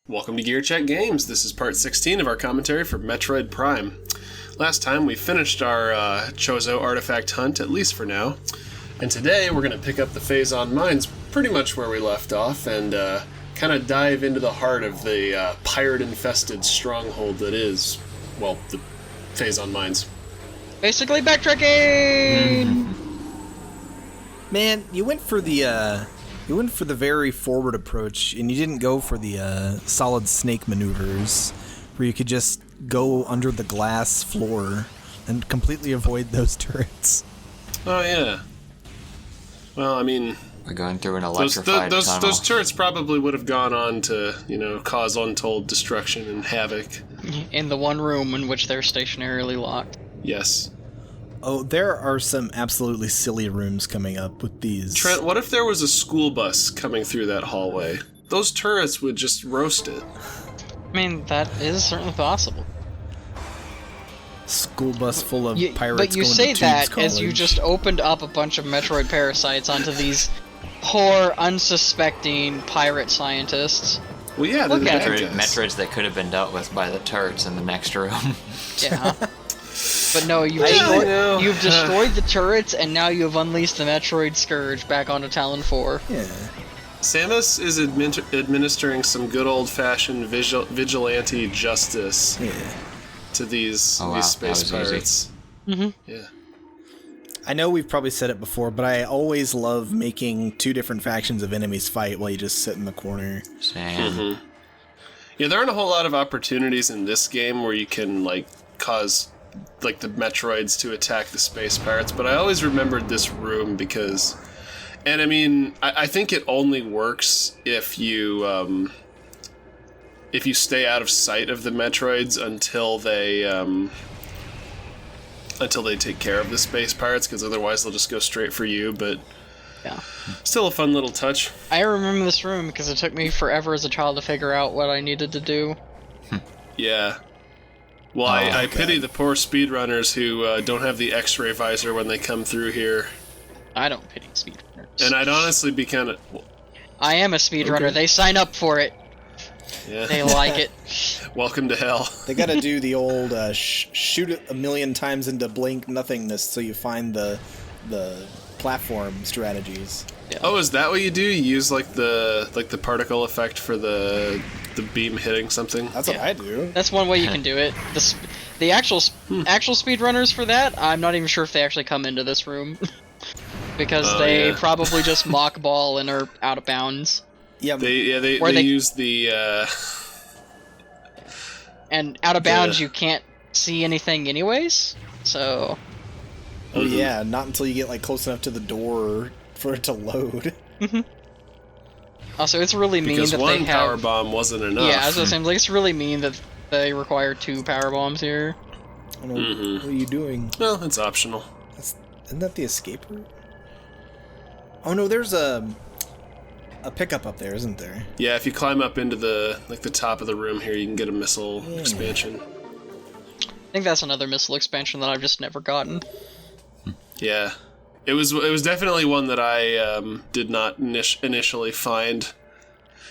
Welcome to GearCheckGames. This is part 16 of our commentary for Metroid Prime. Last time we finished our Chozo artifact hunt, at least for now. And today we're going to pick up the Phazon Mines pretty much where we left off and kind of dive into the heart of the pirate-infested stronghold that is, well, the Phazon Mines. Basically backtracking! Man, you went for the very forward approach, and you didn't go for the solid snake maneuvers, where you could just go under the glass floor and completely avoid those turrets. Oh, yeah. Well, I mean... We're going through an electrified tunnel. Those turrets probably would have gone on to, cause untold destruction and havoc. In the one room in which they're stationarily locked. Yes. Oh, there are some absolutely silly rooms coming up with these. Trent, what if there was a school bus coming through that hallway? Those turrets would just roast it. I mean, that is certainly possible. School bus full of pirates. But you going say to that College. as you just opened up a bunch of Metroid parasites onto these poor, unsuspecting pirate scientists. Well, yeah, they're Metroids that could have been dealt with by the turrets in the next room. Yeah. But no, you've destroyed the turrets, and now you have unleashed the Metroid Scourge back onto Tallon IV. Yeah. Samus is administering some good old-fashioned vigilante justice to these space pirates. Mm-hmm. Yeah. I know we've probably said it before, but I always love making two different factions of enemies fight while you just sit in the corner. Same. Mm-hmm. Yeah, there aren't a whole lot of opportunities in this game where you can, cause... the Metroids to attack the space pirates, but I always remembered this room because, and I mean, I think it only works if you stay out of sight of the Metroids until they take care of the space pirates, because otherwise they'll just go straight for you. But yeah, still a fun little touch. I remember this room because it took me forever as a child to figure out what I needed to do. Yeah. Well, I pity the poor speedrunners who don't have the X-ray visor when they come through here. I don't pity speedrunners. And I'd honestly be kind of... I am a speedrunner. Okay. They sign up for it. Yeah. They like it. Welcome to hell. They gotta do the old shoot it a million times into blink nothingness so you find the platform strategies. Yeah. Oh, is that what you do? You use the particle effect for the beam hitting something? That's what I do. That's one way you can do it. The actual speedrunners for that, I'm not even sure if they actually come into this room. Because they probably just mock ball and are out of bounds. Yeah, they use the and out of bounds you can't see anything anyways. So oh yeah, not until you get close enough to the door for it to load. Also, it's really mean because that one they have power bomb wasn't enough. Yeah, as I was saying, it's really mean that they require 2 power bombs here. I don't know, what are you doing? Well, it's optional. Isn't that the escape route? Oh no, there's a pickup up there, isn't there? Yeah, if you climb up into the top of the room here, you can get a missile expansion. I think that's another missile expansion that I've just never gotten. Yeah. It was definitely one that I did not initially find.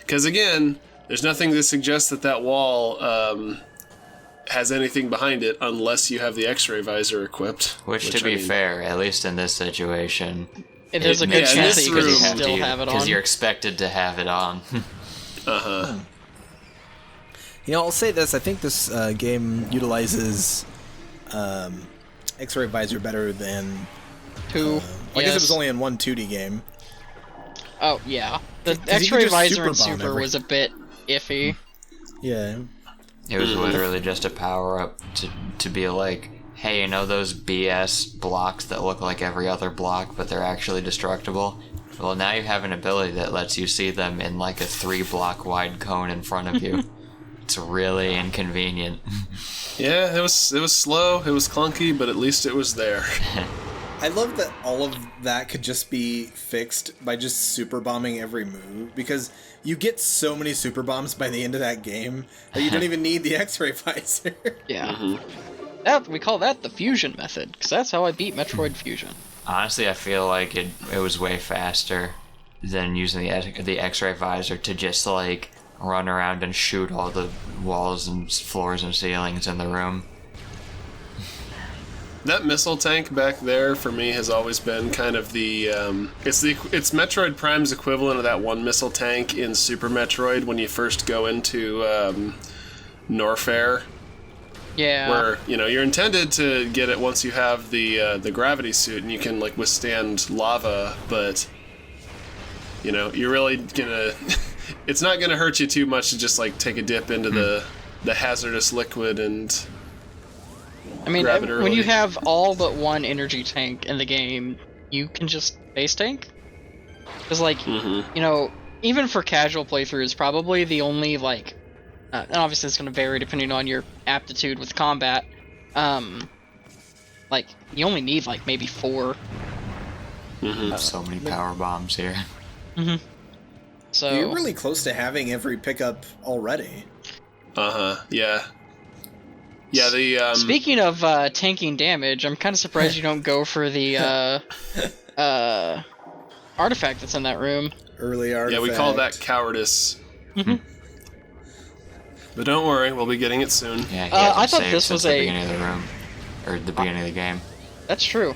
Because again, there's nothing to suggest that wall has anything behind it unless you have the X-ray visor equipped. Which to be fair, at least in this situation... It is a good chance that you could have still have it on. Because you're expected to have it on. Uh-huh. I'll say this. I think this game utilizes X-ray visor better than... 2. I guess it was only in one 2D game. Oh, yeah. The X-ray visor in Super was a bit iffy. Yeah. It was literally just a power-up to be like, hey, those BS blocks that look like every other block, but they're actually destructible? Well, now you have an ability that lets you see them in a 3-block wide cone in front of you. It's really inconvenient. Yeah, it was slow, it was clunky, but at least it was there. I love that all of that could just be fixed by just super bombing every move, because you get so many super bombs by the end of that game that you don't even need the X-ray visor. Yeah. Mm-hmm. We call that the fusion method, because that's how I beat Metroid Fusion. Honestly, I feel like it was way faster than using the X-ray visor to just run around and shoot all the walls and floors and ceilings in the room. That missile tank back there for me has always been kind of it's Metroid Prime's equivalent of that one missile tank in Super Metroid when you first go into Norfair. Yeah. Where you're intended to get it once you have the gravity suit and you can like withstand lava, but you're really gonna. It's not gonna hurt you too much to just like take a dip into the hazardous liquid and. I mean, when you have all but one energy tank in the game, you can just base tank. Because, like, even for casual playthroughs, probably the only, like, and obviously it's going to vary depending on your aptitude with combat, like, you only need, like, maybe 4. So many power bombs here. So you're really close to having every pickup already. Yeah. Yeah, the Speaking of tanking damage, I'm kind of surprised you don't go for the artifact that's in that room. Early artifact. Yeah, we call that cowardice. But don't worry, we'll be getting it soon. Yeah, I thought this was the beginning of the room, or the beginning of the game. That's true.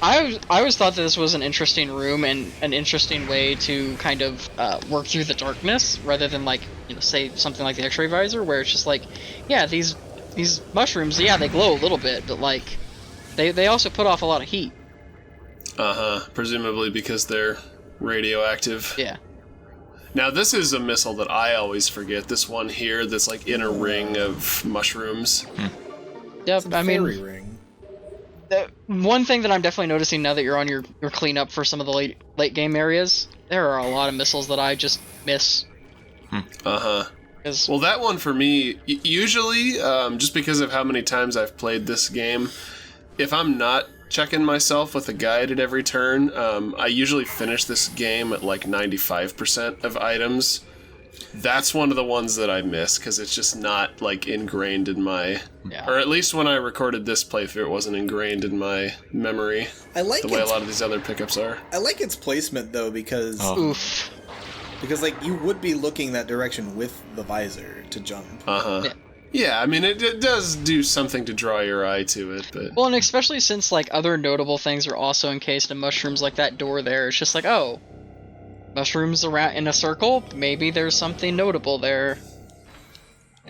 I always thought that this was an interesting room and an interesting way to kind of work through the darkness, rather than like say something like the X-ray visor, where it's just like, yeah, these mushrooms, yeah, they glow a little bit, but like they also put off a lot of heat. Presumably because they're radioactive. Yeah. Now this is a missile that I always forget. This one here, that's like in a ring of mushrooms. Yep. I mean, ring. One thing that I'm definitely noticing now that you're on your cleanup for some of the late game areas, there are a lot of missiles that I just miss. Well, that one for me, usually, just because of how many times I've played this game, if I'm not checking myself with a guide at every turn, I usually finish this game at like 95% of items. That's one of the ones that I miss, because it's just not, like, ingrained in my... Yeah. Or at least when I recorded this playthrough, it wasn't ingrained in my memory. I like the way a lot of these other pickups are. I like its placement, though, because... Oof. Because, like, you would be looking that direction with the visor to jump. Yeah, I mean, it does do something to draw your eye to it, but... Well, and especially since, like, other notable things are also encased in mushrooms, like that door there. It's just like, oh... mushrooms around in a circle, maybe there's something notable there.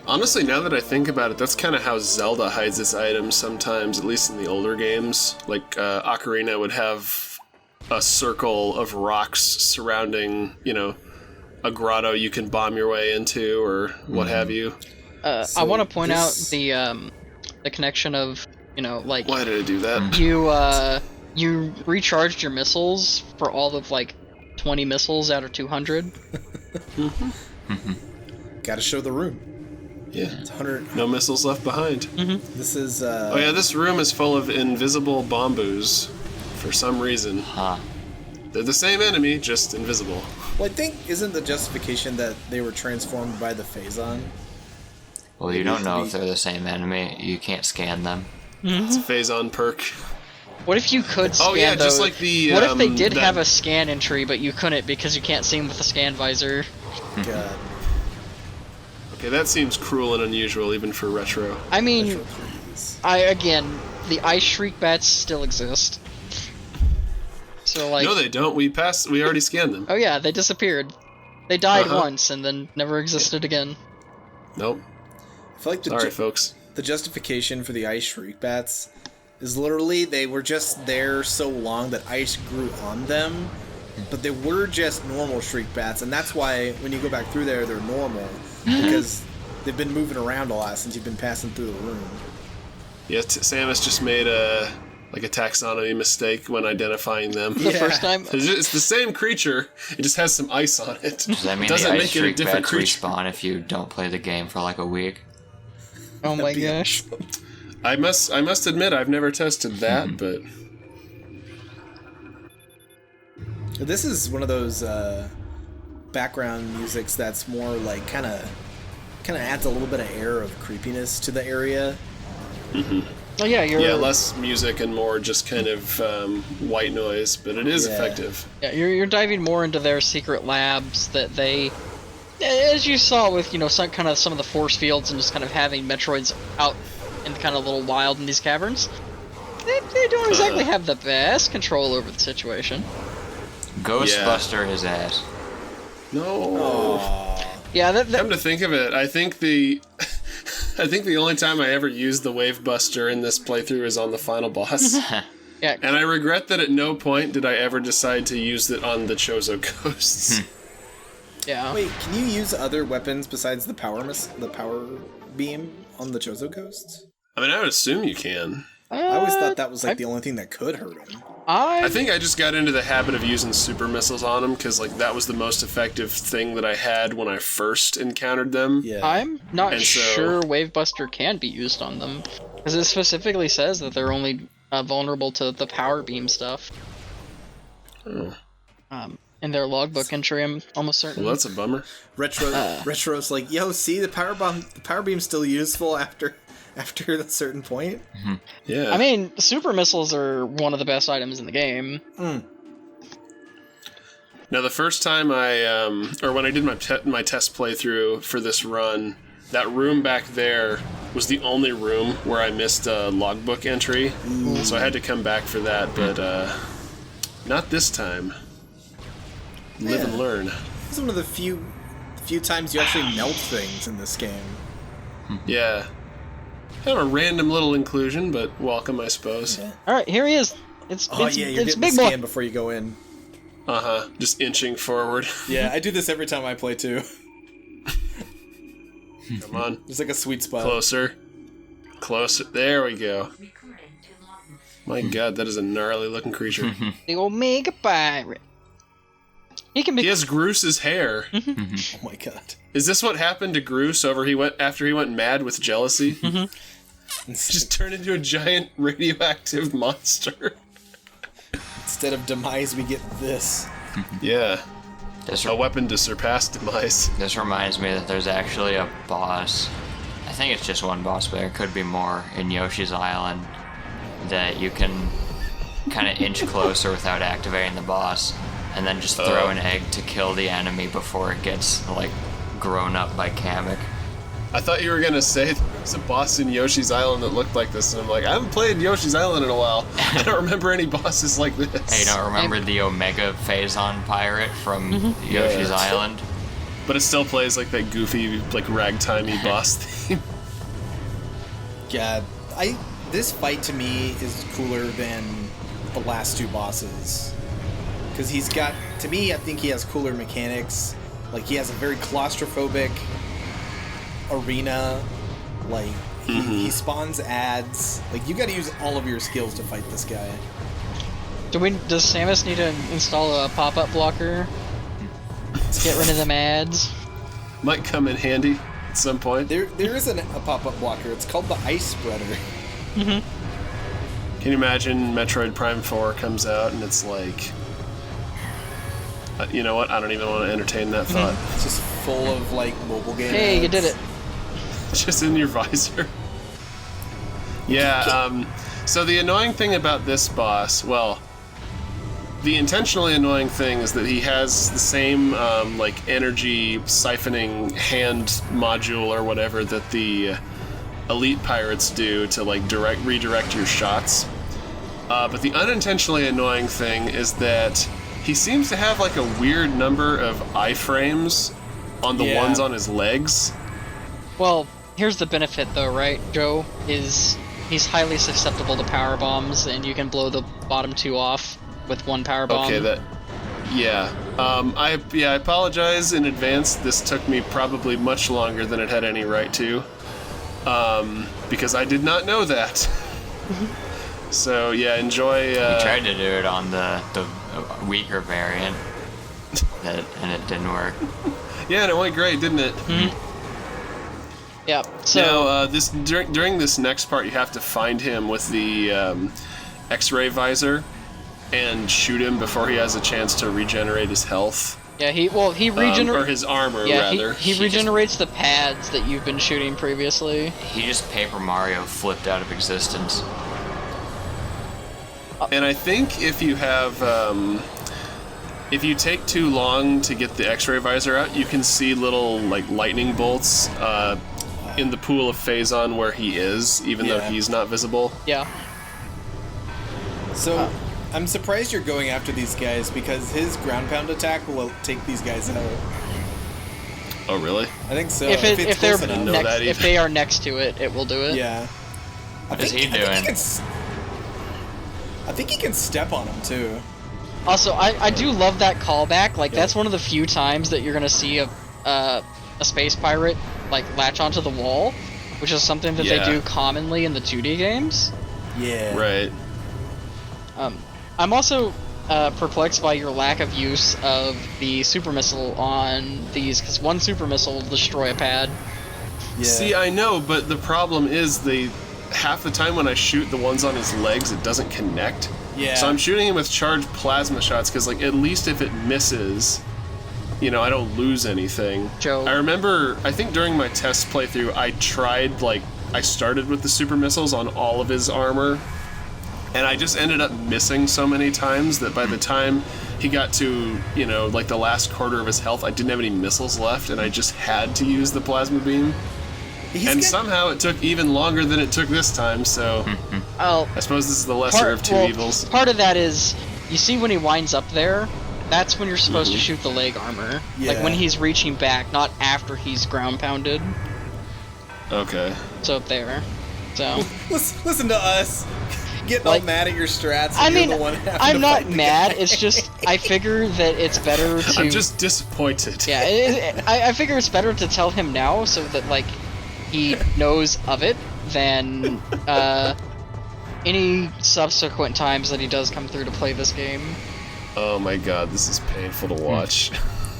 Honestly, now that I think about it, that's kind of how Zelda hides its items sometimes, at least in the older games. Like, Ocarina would have a circle of rocks surrounding, a grotto you can bomb your way into, or what have you. I want to point out the connection of, like... Why did I do that? You recharged your missiles for all of, like, 20 missiles out of 200. Gotta show the room. Yeah. It's 100. No missiles left behind. This is, Oh yeah, this room is full of invisible bombus for some reason. They're the same enemy, just invisible. Well, I think, isn't the justification that they were transformed by the Phazon? Well, you don't know if they're the same enemy. You can't scan them. It's a Phazon perk. What if you could scan yeah, those? just like the... What if they did have a scan entry, but you couldn't because you can't see them with the scan visor? God. Okay, that seems cruel and unusual, even for retro. I mean, again, the ice shriek bats still exist. So, like... No, they don't. We already scanned them. Oh yeah, they disappeared. They died once and then never existed again. Nope. I feel like Sorry, folks. The justification for the ice shriek bats is literally they were just there so long that ice grew on them, but they were just normal shriek bats, and that's why when you go back through there, they're normal, because they've been moving around a lot since you've been passing through the room. Yeah, Samus just made a taxonomy mistake when identifying them. The first time? It's the same creature, it just has some ice on it. Does that mean Doesn't the make ice it a shriek different bats creature. respawn if you don't play the game for like a week? Oh my gosh. I must admit, I've never tested that, but... This is one of those background musics that's more like kind of adds a little bit of air of creepiness to the area. Oh yeah, less music and more just kind of white noise, but it is effective. Yeah, you're diving more into their secret labs that they, as you saw with some of the force fields and just kind of having Metroids out in kind of a little wild in these caverns. They don't exactly have the best control over the situation. Ghostbuster his ass. No. Aww. Yeah, Come to think of it, I think the only time I ever used the Wave Buster in this playthrough is on the final boss. Yeah. And I regret that at no point did I ever decide to use it on the Chozo Ghosts. Yeah. Wait, can you use other weapons besides the power beam on the Chozo Ghosts? I mean, I would assume you can. I always thought that was the only thing that could hurt him. I think I just got into the habit of using super missiles on them because that was the most effective thing that I had when I first encountered them. Yeah. I'm not sure Wave Buster can be used on them because it specifically says that they're only vulnerable to the power beam stuff. Oh. In their logbook entry, I'm almost certain. Well, that's a bummer. Retro's like, yo, see, the power beam's still useful after a certain point. Mm-hmm. Yeah. I mean, super missiles are one of the best items in the game. Now, the first time when I did my test playthrough for this run, that room back there was the only room where I missed a logbook entry. So I had to come back for that, but not this time. Live and learn. This is one of the few times you actually melt things in this game. Yeah. Kind of a random little inclusion, but welcome, I suppose. Yeah. All right, here he is. It's you're it's getting big the boy. scan before you go in. Just inching forward. Yeah, I do this every time I play too. Come on. There's like a sweet spot. Closer. There we go. My god, that is a gnarly looking creature. The Omega Pirate. He has Groose's hair. Oh my god. Is this what happened to Groose after he went mad with jealousy? Just turned into a giant radioactive monster. Instead of demise, we get this. Yeah. A weapon to surpass demise. This reminds me that there's actually a boss. I think it's just one boss, but there could be more in Yoshi's Island that you can kind of inch closer without activating the boss, and then just throw an egg to kill the enemy before it gets grown up by Kamek. I thought you were gonna say there's a boss in Yoshi's Island that looked like this, and I'm like, I haven't played Yoshi's Island in a while. I don't remember any bosses like this. Hey, you don't remember the Omega Phazon pirate from Yoshi's Island? But it still plays like that goofy, ragtimey boss theme. Yeah, this fight to me is cooler than the last two bosses. Because to me, I think he has cooler mechanics. He has a very claustrophobic arena. He spawns ads. You gotta use all of your skills to fight this guy. Does Samus need to install a pop-up blocker? Get rid of them ads? Might come in handy at some point. There is a pop-up blocker. It's called the Ice Spreader. Can you imagine Metroid Prime 4 comes out and it's like... you know what? I don't even want to entertain that thought. It's just full of mobile game Hey, ads. you did it. Just in your visor. Yeah, so the annoying thing about this boss, the intentionally annoying thing is that he has the same, energy siphoning hand module or whatever that the elite pirates do to, redirect your shots. But the unintentionally annoying thing is that he seems to have, a weird number of iframes on the ones on his legs. Well, here's the benefit, though, right, Joe? He's highly susceptible to power bombs, and you can blow the bottom two off with one power bomb. Okay, I apologize in advance. This took me probably much longer than it had any right to, because I did not know that. So yeah, enjoy. We tried to do it on the weaker variant, and it didn't work. Yeah, and it went great, didn't it? Yeah. So now, during this next part, you have to find him with the X-ray visor and shoot him before he has a chance to regenerate his health. Yeah, he regenerates... or his armor, yeah, rather. He regenerates the pads that you've been shooting previously. He just Paper Mario flipped out of existence. And I think if you have... if you take too long to get the X-ray visor out, you can see little, like, lightning bolts in the pool of Phazon where he is, even though he's not visible. Yeah. So, I'm surprised you're going after these guys, because his ground pound attack will take these guys out. Oh, really? I think so. If they're close enough. next, if they are next to it, it will do it. Yeah. What is he doing? I think he can step on him, too. Also, I do love that callback. Like, that's one of the few times that you're gonna see a space pirate, like, latch onto the wall, which is something that they do commonly in the 2D games. Yeah. Right. I'm also perplexed by your lack of use of the super missile on these, because one super missile will destroy a pad. Yeah. See, I know, but the problem is half the time when I shoot the ones on his legs, it doesn't connect. Yeah. So I'm shooting him with charged plasma shots, because, like, at least if it misses, you know, I don't lose anything. Joe. I remember, I think during my test playthrough, I started with the super missiles on all of his armor, and I just ended up missing so many times that by the time he got to, you know, like the last quarter of his health, I didn't have any missiles left, and I just had to use the plasma beam. Somehow it took even longer than it took this time, so Oh, I suppose this is the lesser of two evils. Part of that is, you see when he winds up there, that's when you're supposed to shoot the leg armor. Yeah. Like when he's reaching back, not after he's ground pounded. Okay. So there. So. Listen to us. Getting all mad at your strats. I mean, you're the one having I'm to not fight the mad. guy. It's just I figure that it's better to. I'm just disappointed. Yeah, I figure it's better to tell him now so that like he knows of it than any subsequent times that he does come through to play this game. Oh my god, this is painful to watch.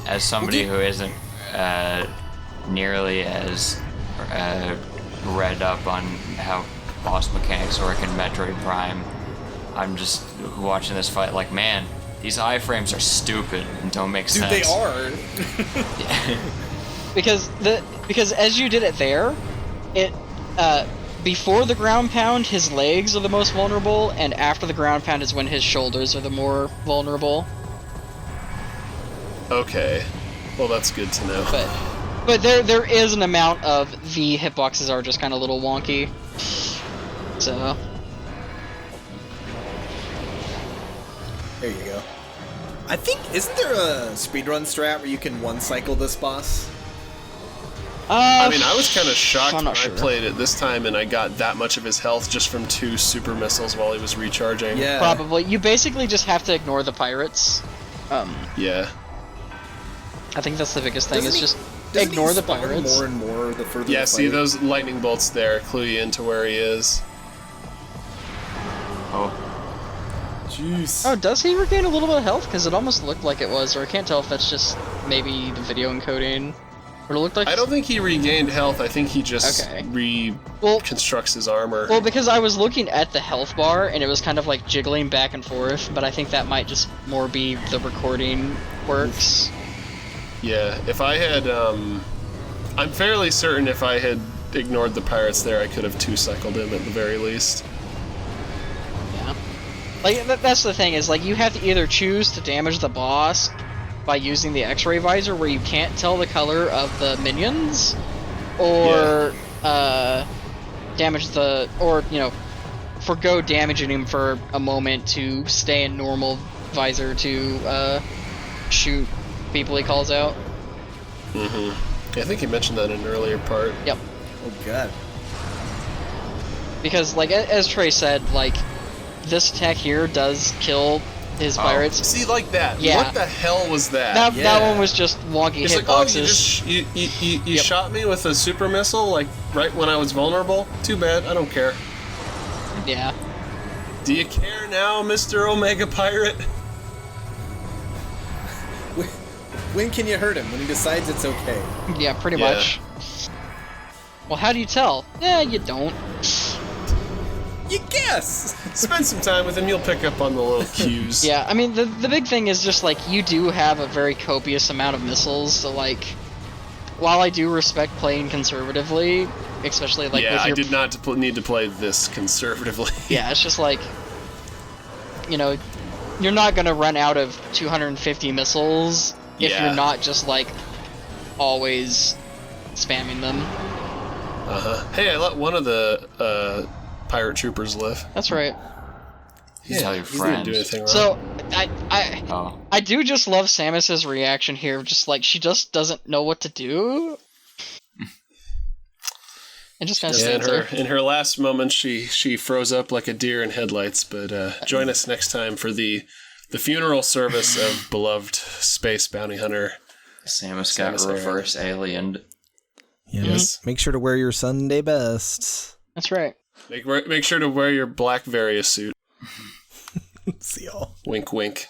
As somebody who isn't nearly as read up on how boss mechanics work in Metroid Prime, I'm just watching this fight like, man, these iframes are stupid and don't make sense. Dude, they are. Because as you did it there, it before the ground pound, his legs are the most vulnerable, and after the ground pound is when his shoulders are the more vulnerable. Okay. Well, that's good to know. But there is an amount of the hitboxes are just kind of a little wonky. So. There you go. I think, isn't there a speedrun strat where you can one-cycle this boss? I mean, I was kind of shocked when I played it this time and I got that much of his health just from 2 super missiles while he was recharging. Yeah. Probably. You basically just have to ignore the pirates. Yeah. I think that's the biggest thing, Doesn't is just Doesn't ignore he the spawn pirates. more and more the further Yeah, the see fight? those lightning bolts there clue you into where he is. Oh, Jeez. Oh, does he regain a little bit of health? Because it almost looked like it was, or I can't tell if that's just maybe the video encoding. But it looked like. I don't think he regained health. I think he just Okay. reconstructs his armor. Well, because I was looking at the health bar and it was kind of like jiggling back and forth, but I think that might just more be the recording quirks. Yeah, if I had, I'm fairly certain if I had ignored the pirates there, I could have 2-cycled him at the very least. Yeah. Like, that's the thing, is like you have to either choose to damage the boss by using the X-ray visor where you can't tell the color of the minions, or damage the, or, you know, forgo damaging him for a moment to stay in normal visor to shoot people he calls out. Mm-hmm. Yeah, I think he mentioned that in an earlier part. Yep. Oh god. Because, like, as Trey said, like, this attack here does kill his pirates. See, like that. Yeah. What the hell was that? That one was just wonky It's like, oh, hitboxes. you shot me with a super missile, like, right when I was vulnerable? Too bad, I don't care. Yeah. Do you care now, Mr. Omega Pirate? When can you hurt him? When he decides it's okay. Yeah, pretty Yeah. much. Well, how do you tell? Yeah, you don't. you guess? Spend some time with him, you'll pick up on the little cues. Yeah, I mean, the big thing is just, like, you do have a very copious amount of missiles, so, like, while I do respect playing conservatively, especially, like, yeah, with your... I did not need to play this conservatively. Yeah, it's just, like, you know, you're not gonna run out of 250 missiles if you're not just, like, always spamming them. Hey, I let one of the pirate troopers live. That's right. Tell your He didn't do friends. anything wrong. So, Oh. I do just love Samus's reaction here, just like, she just doesn't know what to do. And just kind of stands there. In her last moments, she froze up like a deer in headlights, but join us next time for the funeral service of beloved space bounty hunter Samus got Aran. reverse aliened. Yes. Make sure to wear your Sunday best. That's right. Make sure to wear your black Various suit. See y'all. Wink, wink.